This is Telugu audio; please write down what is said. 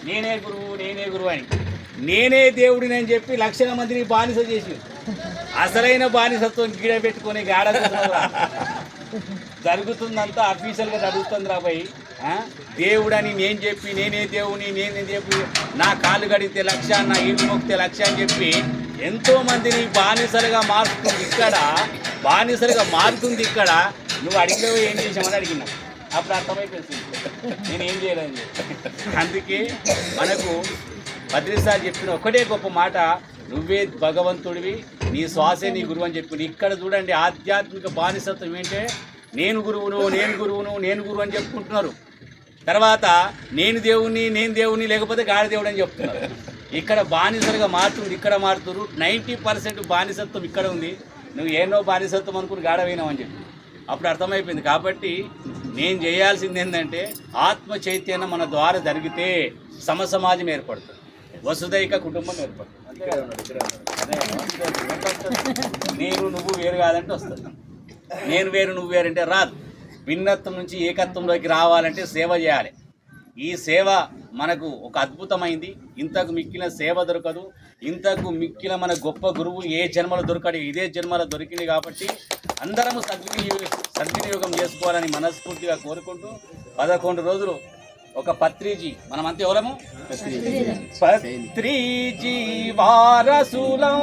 నేనే గురువు అని నేనే దేవుడిని అని చెప్పి లక్షల మందిని బానిస చేసి అసలైన బానిసత్వం గీడ పెట్టుకొని గాడ జరుగుతుందంతా అఫీషియల్గా జరుగుతుంది రాబాయి. దేవుడని నేను చెప్పి నేనే దేవుని నేనే చెప్పి నా కాళ్ళు గడిగితే లక్ష నా ఈడు మొక్కితే లక్ష అని చెప్పి ఎంతోమందిని బానిసలుగా మారుతుంది ఇక్కడ నువ్వు అడిగినవి ఏం చేసామని అడిగినా అప్పుడు అర్థమైపోయింది నేనేం చేయలేని చెప్పి. అందుకే మనకు బద్రీసారి చెప్పిన ఒకటే గొప్ప మాట, నువ్వే భగవంతుడివి, నీ శ్వాసే నీ గురువు అని చెప్పింది. ఇక్కడ చూడండి ఆధ్యాత్మిక బానిసత్వం ఏంటంటే నేను గురువు అని చెప్పుకుంటున్నారు. తర్వాత నేను దేవుని లేకపోతే గాడి దేవుడు అని చెప్తున్నారు. ఇక్కడ బానిసలుగా మారుతుంది, ఇక్కడ మారుతున్నారు. 90% బానిసత్వం ఇక్కడ ఉంది. నువ్వు ఏనో బానిసత్వం అనుకుని గాడవైనావు అని చెప్పి అప్పుడు అర్థమైపోయింది. కాబట్టి నేను చేయాల్సింది ఏంటంటే ఆత్మ చైతన్యం మన ద్వారా జరిగితే సమసమాజం ఏర్పడుతుంది, వసుదైక కుటుంబం ఏర్పడుతుంది. నేను నువ్వు వేరు కాదంటే వస్తుంది, నేను వేరు నువ్వు వేరంటే రాదు. భిన్నత్వం నుంచి ఏకత్వంలోకి రావాలంటే సేవ చేయాలి. ఈ సేవ మనకు ఒక అద్భుతమైంది. ఇంతకు మిక్కిన సేవ దొరకదు, ఇంతకు మిక్కిన మన గొప్ప గురువు ఏ జన్మలో దొరకడు, ఇదే జన్మలో దొరికింది. కాబట్టి అందరము సద్వినియోగం చేసుకోవాలని మనస్ఫూర్తిగా కోరుకుంటూ 11 రోజులు ఒక పత్రిజీ, మనమంతా ఎవరము పత్రిజీ వారసులం.